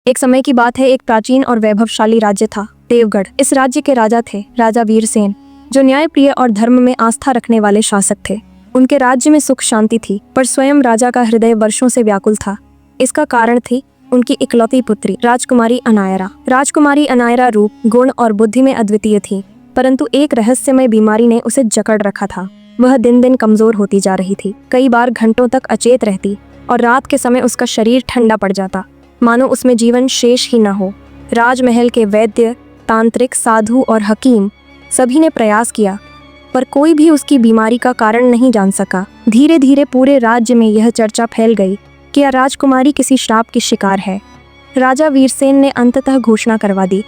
एक समय की बात है, एक प्राचीन और वैभवशाली राज्य था, देवगढ़। इस राज्य के राजा थे राजा वीरसेन, जो न्यायप्रिय और धर्म में आस्था रखने वाले शासक थे। उनके राज्य में सुख शांति थी, पर स्वयं राजा का हृदय वर्षों से व्याकुल था। इसका कारण थी उनकी इकलौती पुत्री राजकुमारी अनायरा। राजकुमारी अनायरा रूप, गुण और बुद्धि में अद्वितीय थी, परंतु एक रहस्यमय बीमारी ने उसे जकड़ रखा था। वह दिन दिन कमजोर होती जा रही थी, कई बार घंटों तक अचेत रहती और रात के समय उसका शरीर ठंडा पड़ जाता, मानो उसमें जीवन शेष ही न हो। राजमहल के वैद्य, तांत्रिक, साधु और हकीम सभी ने प्रयास किया, पर कोई भी उसकी बीमारी का कारण नहीं जान सका। धीरे धीरे पूरे राज्य में यह चर्चा फैल गई कि यह राजकुमारी किसी श्राप की शिकार है। राजा वीरसेन ने अंततः घोषणा करवा दी,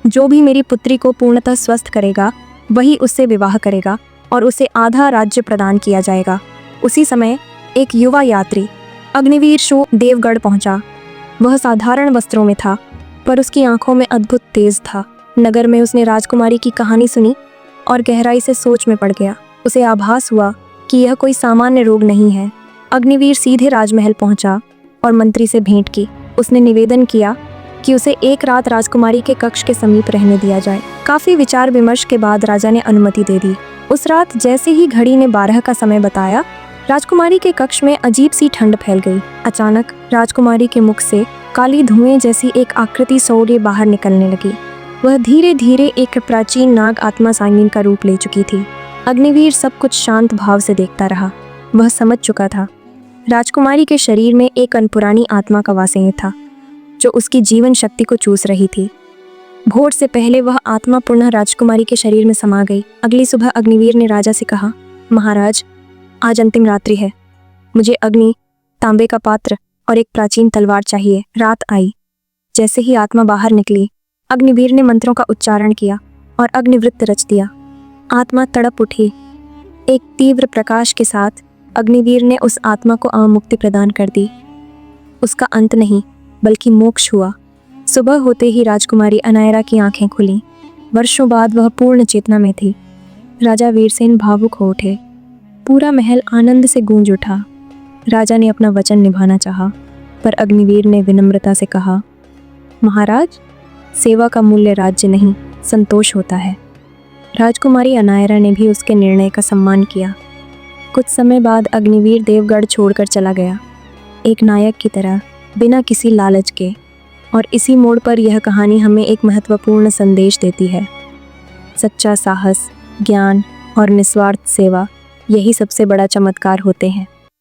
जो भी मेरी पुत्री को पूर्णतः स्वस्थ करेगा वही उससे विवाह करेगा और उसे आधा राज्य प्रदान किया जाएगा। उसी समय एक युवा यात्री अग्निवीर शो देवगढ़ पहुंचा। वह साधारण वस्त्रों में था, पर उसकी आंखों में अद्भुत तेज था। नगर में उसने राजकुमारी की कहानी सुनी और गहराई से सोच में पड़ गया। उसे आभास हुआ कि यह कोई सामान्य रोग नहीं है। अग्निवीर सीधे राजमहल पहुंचा और मंत्री से भेंट की। उसने निवेदन किया कि उसे एक रात राजकुमारी के कक्ष के समीप रहने दिया जाए। काफी विचार विमर्श के बाद राजा ने अनुमति दे दी। उस रात जैसे ही घड़ी ने 12 का समय बताया, राजकुमारी के कक्ष में अजीब सी ठंड फैल गई। अचानक राजकुमारी के मुख से काली धुएं जैसी एक आकृति सौर्य बाहर निकलने लगी। वह धीरे धीरे एक प्राचीन नाग आत्मा सांगिन का रूप ले चुकी थी। अग्निवीर सब कुछ शांत भाव से देखता रहा। वह समझ चुका था, राजकुमारी के शरीर में एक अनपुरानी आत्मा का वास था, जो उसकी जीवन शक्ति को चूस रही थी। भोर से पहले वह आत्मा पुनः राजकुमारी के शरीर में समा गई। अगली सुबह अग्निवीर ने राजा से कहा, महाराज, आज अंतिम रात्रि है। मुझे अग्नि, तांबे का पात्र और एक प्राचीन तलवार चाहिए। रात आई। जैसे ही आत्मा बाहर निकली, अग्निवीर ने मंत्रों का उच्चारण किया और अग्निवृत्त रच दिया। आत्मा तड़प उठी। एक तीव्र प्रकाश के साथ अग्निवीर ने उस आत्मा को मुक्ति प्रदान कर दी। उसका अंत नहीं, बल्कि मोक्ष हुआ। सुबह होते ही राजकुमारी अनायरा की आंखें खुलीं। वर्षों बाद वह पूर्ण चेतना में थी। राजा वीरसेन भावुक हो उठे। पूरा महल आनंद से गूंज उठा। राजा ने अपना वचन निभाना चाहा, पर अग्निवीर ने विनम्रता से कहा, महाराज, सेवा का मूल्य राज्य नहीं, संतोष होता है। राजकुमारी अनायरा ने भी उसके निर्णय का सम्मान किया। कुछ समय बाद अग्निवीर देवगढ़ छोड़कर चला गया, एक नायक की तरह, बिना किसी लालच के। और इसी मोड़ पर यह कहानी हमें एक महत्वपूर्ण संदेश देती है। सच्चा साहस, ज्ञान और निस्वार्थ सेवा, यही सबसे बड़ा चमत्कार होते हैं।